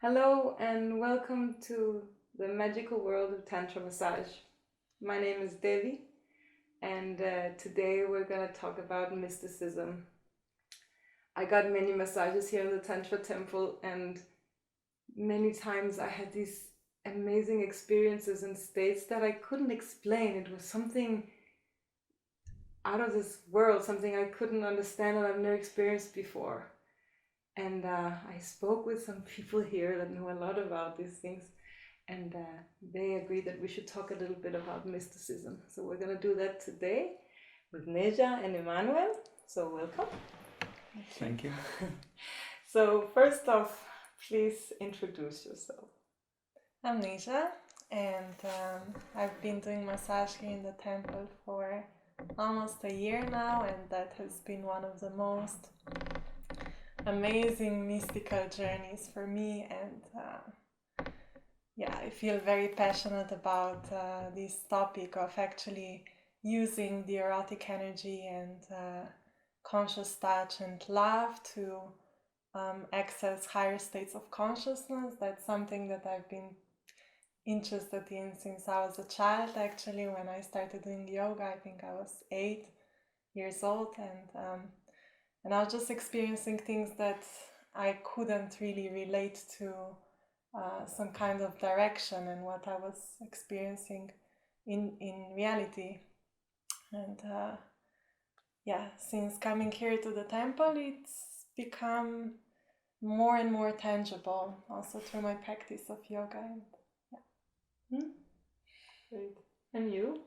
Hello and welcome to the magical world of Tantra massage. My name is Devi, and today we're going to talk about mysticism. I got many massages here in the Tantra temple, and many times I had these amazing experiences and states that I couldn't explain. It was something out of this world, something I couldn't understand and I've never experienced before. And I spoke with some people here that know a lot about these things, and they agreed that we should talk a little bit about mysticism. So we're going to do that today with Neza and Emanuel. So welcome. Thank you. So first off, please introduce yourself. I'm Neza, and I've been doing massage here in the temple for almost a year now, and that has been one of the most amazing mystical journeys for me. And I feel very passionate about this topic of actually using the erotic energy and conscious touch and love to access higher states of consciousness. That's something that I've been interested in since I was a child. Actually, when I started doing yoga, I think I was 8 years old, and I was just experiencing things that I couldn't really relate to some kind of direction and what I was experiencing in reality. And since coming here to the temple, it's become more and more tangible, also through my practice of yoga. And Great. And you?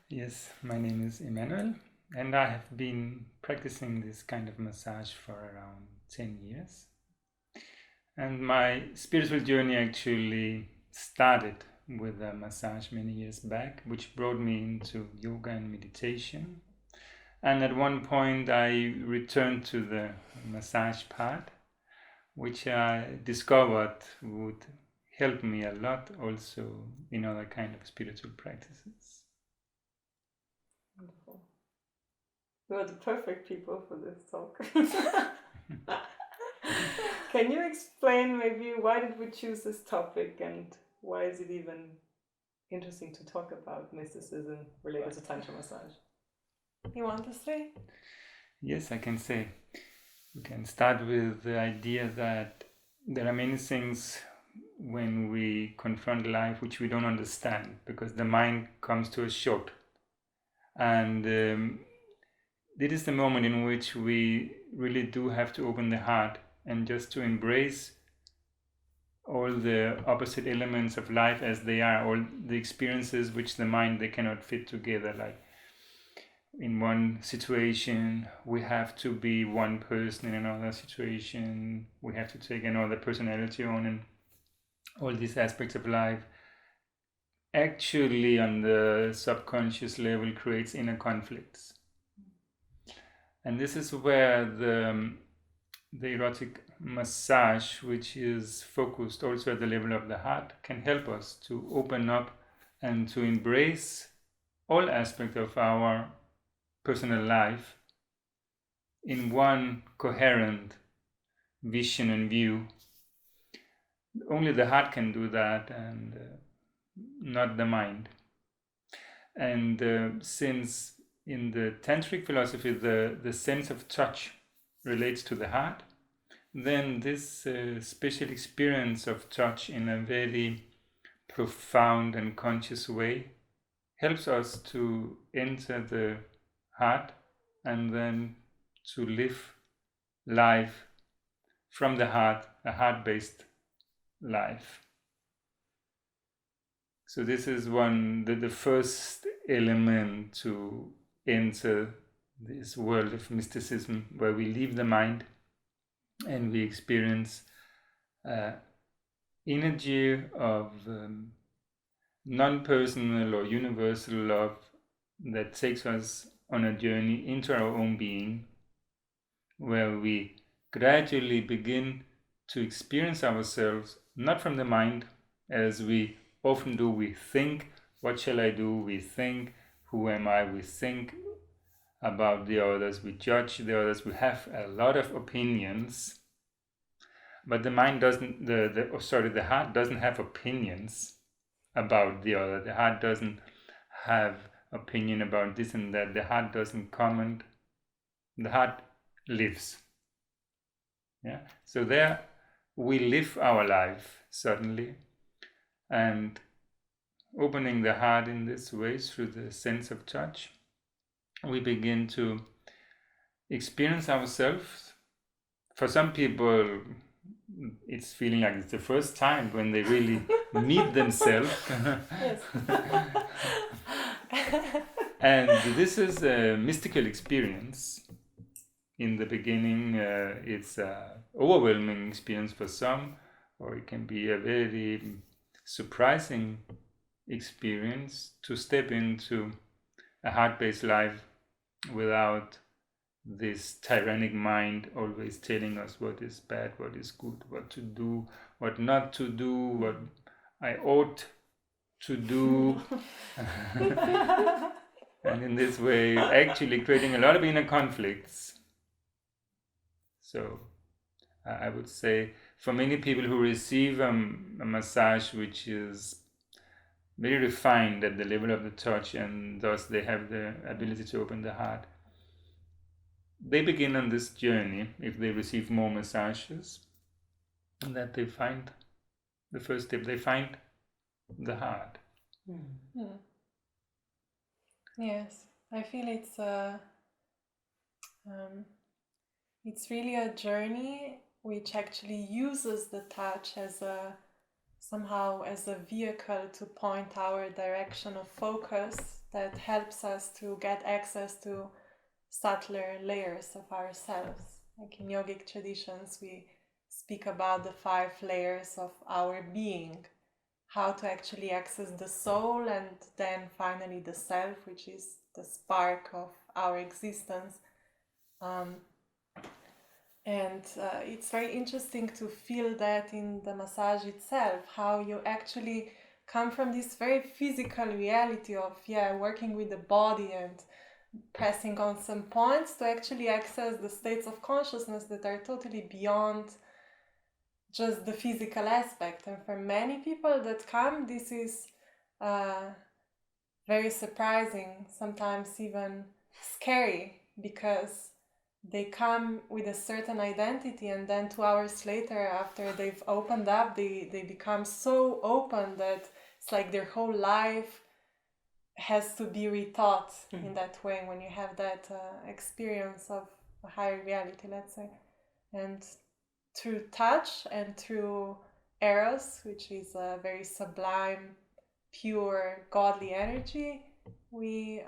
Yes, my name is Emanuel, and I have been practicing this kind of massage for around 10 years. And my spiritual journey actually started with a massage many years back, which brought me into yoga and meditation. And at one point I returned to the massage part, which I discovered would help me a lot also in other kind of spiritual practices. Wonderful. You are the perfect people for this talk. Can you explain maybe why did we choose this topic and why is it even interesting to talk about mysticism related to Tantra massage? you want to say? Yes, I can say. We can start with the idea that there are many things when we confront life which we don't understand because the mind comes to a short. And it is the moment in which we really do have to open the heart and just to embrace all the opposite elements of life as they are, all the experiences which the mind they cannot fit together. Like in one situation we have to be one person, in another situation we have to take another personality on, and all these aspects of life actually on the subconscious level creates inner conflicts. And this is where the erotic massage, which is focused also at the level of the heart, can help us to open up and to embrace all aspects of our personal life in one coherent vision and view. Only the heart can do that, and not the mind. And since in the tantric philosophy the sense of touch relates to the heart, then this special experience of touch in a very profound and conscious way helps us to enter the heart and then to live life from the heart, a heart-based life. So this is the first element to enter this world of mysticism, where we leave the mind and we experience energy of non-personal or universal love that takes us on a journey into our own being, where we gradually begin to experience ourselves not from the mind as we often do. We think, what shall I do? We think, who am I? We think about the others. We judge the others. We have a lot of opinions. But the mind doesn't, the heart doesn't have opinions about the other. The heart doesn't have opinion about this and that. The heart doesn't comment. The heart lives. Yeah. So there we live our life suddenly, and opening the heart in this way through the sense of touch, we begin to experience ourselves. For some people, it's feeling like it's the first time when they really meet themselves. And this is a mystical experience. In the beginning, it's an overwhelming experience for some, or it can be a very surprising experience to step into a heart-based life without this tyrannic mind always telling us what is bad, what is good, what to do, what not to do, what I ought to do. And in this way, actually creating a lot of inner conflicts. So I would say for many people who receive a massage which is very refined at the level of the touch, and thus they have the ability to open the heart, they begin on this journey, if they receive more massages, that they find the first step, they find the heart. Yes, I feel it's really a journey which actually uses the touch as somehow as a vehicle to point our direction of focus that helps us to get access to subtler layers of ourselves. Like in yogic traditions, we speak about the 5 layers of our being, how to actually access the soul, and then finally the self, which is the spark of our existence. It's very interesting to feel that in the massage itself, how you actually come from this very physical reality of working with the body and pressing on some points to actually access the states of consciousness that are totally beyond just the physical aspect. And for many people that come, this is very surprising, sometimes even scary, because they come with a certain identity, and then 2 hours later, after they've opened up, they become so open that it's like their whole life has to be rethought in that way when you have that experience of a higher reality, let's say. And through touch and through eros, which is a very sublime, pure, godly energy, we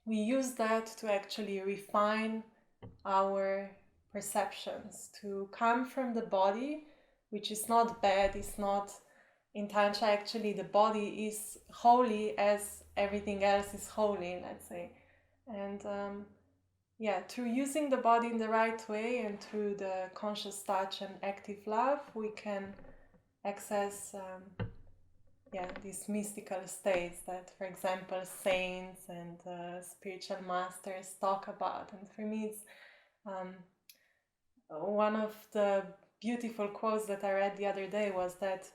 use that to actually refine our perceptions, to come from the body, which is not bad, it's not. In Tantra, actually, the body is holy as everything else is holy, let's say. And through using the body in the right way and through the conscious touch and active love, we can access these mystical states that, for example, saints and spiritual masters talk about. And for me, it's one of the beautiful quotes that I read the other day was that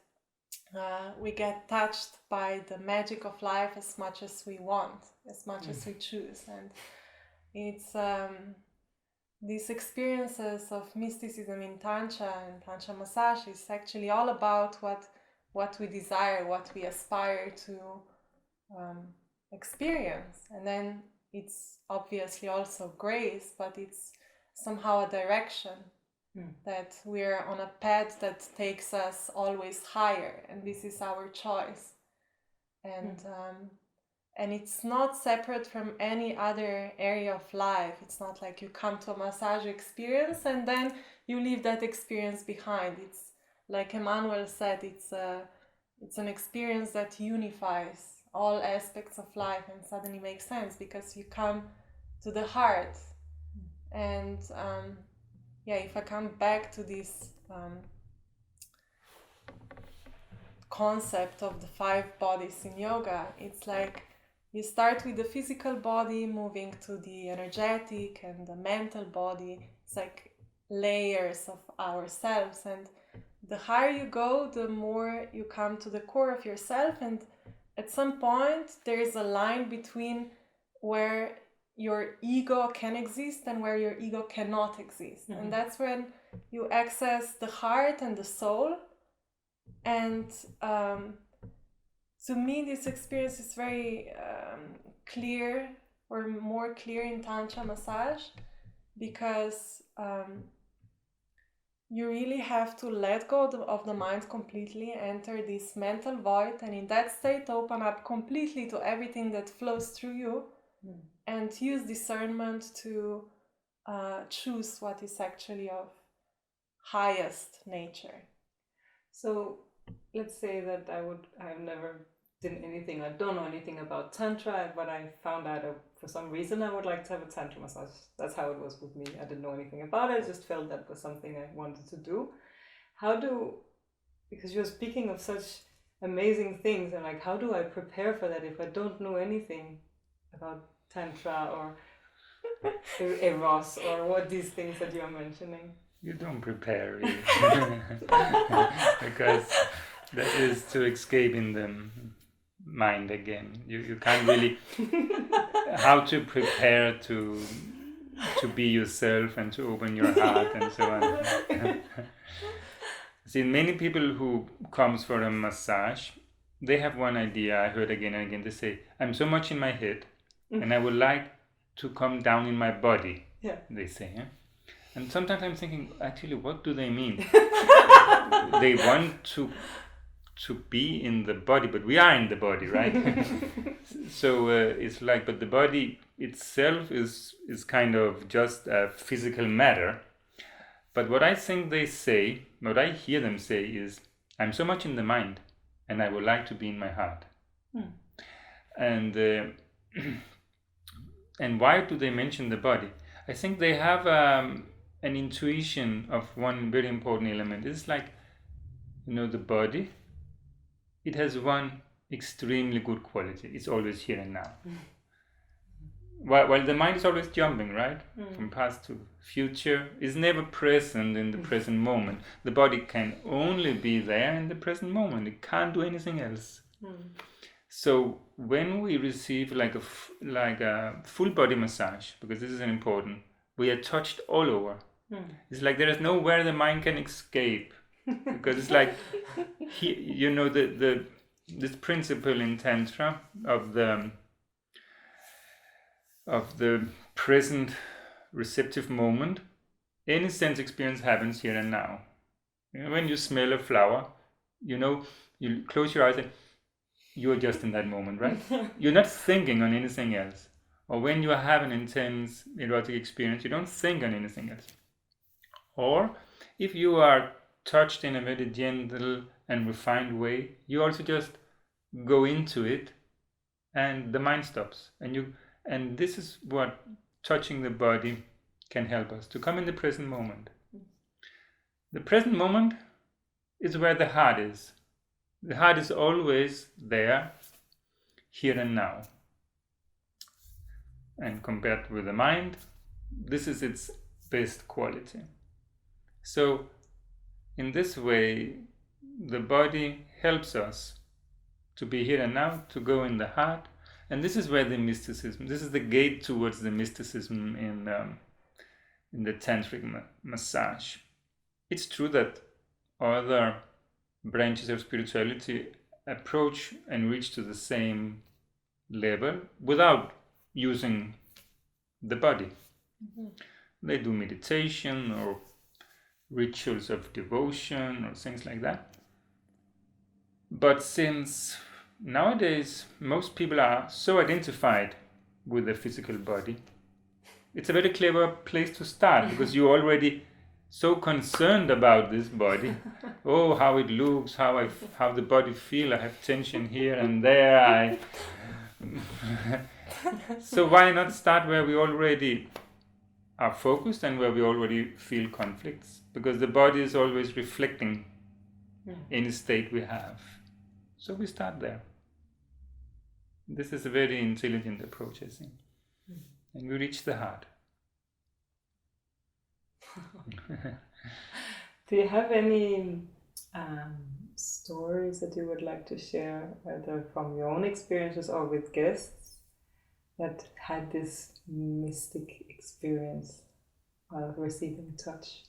we get touched by the magic of life as much as we want, as much as we choose. And it's these experiences of mysticism in Tantra and Tantra massage is actually all about what we desire, what we aspire to experience. And then it's obviously also grace, but it's somehow a direction. That we're on a path that takes us always higher, and this is our choice. And it's not separate from any other area of life. It's not like you come to a massage experience and then you leave that experience behind. It's like Emanuel said, it's an experience that unifies all aspects of life and suddenly makes sense because you come to the heart. And if I come back to this concept of the 5 bodies in yoga, it's like you start with the physical body, moving to the energetic and the mental body. It's like layers of ourselves, and the higher you go, the more you come to the core of yourself, and at some point there is a line between where your ego can exist and where your ego cannot exist. And that's when you access the heart and the soul. And to me, this experience is very clear, or more clear, in Tantra massage, because you really have to let go of the mind completely, enter this mental void, and in that state open up completely to everything that flows through you, and use discernment to choose what is actually of highest nature. So let's say that I've never done anything, I don't know anything about Tantra, but I found out for some reason I would like to have a Tantra massage. That's how it was with me. I didn't know anything about it, I just felt that was something I wanted to do. Because you're speaking of such amazing things, and like, how do I prepare for that if I don't know anything about Tantra or Eros or what these things that you're mentioning? You don't prepare really. Because that is to escape in the mind again. You can't really how to prepare to be yourself and to open your heart and so on. See, many people who comes for a massage, they have one idea. I heard again and again, they say, I'm so much in my head and I would like to come down in my body. Yeah. They say, yeah? And sometimes I'm thinking, actually, what do they mean? They want to be in the body, but we are in the body, right? So it's like, but the body itself is kind of just a physical matter. But what I think they say, what I hear them say is, I'm so much in the mind, and I would like to be in my heart. And and why do they mention the body? I think they have an intuition of one very important element. It's like, the body, it has one extremely good quality. It's always here and now. While the mind is always jumping, right? From past to future, is never present in the present moment. The body can only be there in the present moment. It can't do anything else. So when we receive like a full body massage, because this is important, we are touched all over. It's like there is nowhere the mind can escape, because it's like this principle in Tantra of the present receptive moment. Any sense experience happens here and now. When you smell a flower, you close your eyes and you're just in that moment, right? You're not thinking on anything else. Or when you have an intense erotic experience, you don't think on anything else. Or if you are touched in a very gentle and refined way, you also just go into it and the mind stops. And this is what touching the body can help us to come in the present moment. The present moment is where the heart is. The heart is always there, here and now. And compared with the mind, this is its best quality. So, in this way, the body helps us to be here and now, to go in the heart. And this is where the mysticism, this is the gate towards the mysticism in the tantric massage. It's true that other branches of spirituality approach and reach to the same level without using the body. They do meditation or rituals of devotion or things like that. But since nowadays most people are so identified with the physical body, it's a very clever place to start, because you're already so concerned about this body. Oh, how it looks, how the body feel. I have tension here and there. So why not start where we already are focused and where we already feel conflicts? Because the body is always reflecting any state we have. So we start there. This is a very intelligent approach, I think. And we reach the heart. Do you have any stories that you would like to share, either from your own experiences or with guests that had this mystic experience while receiving touch?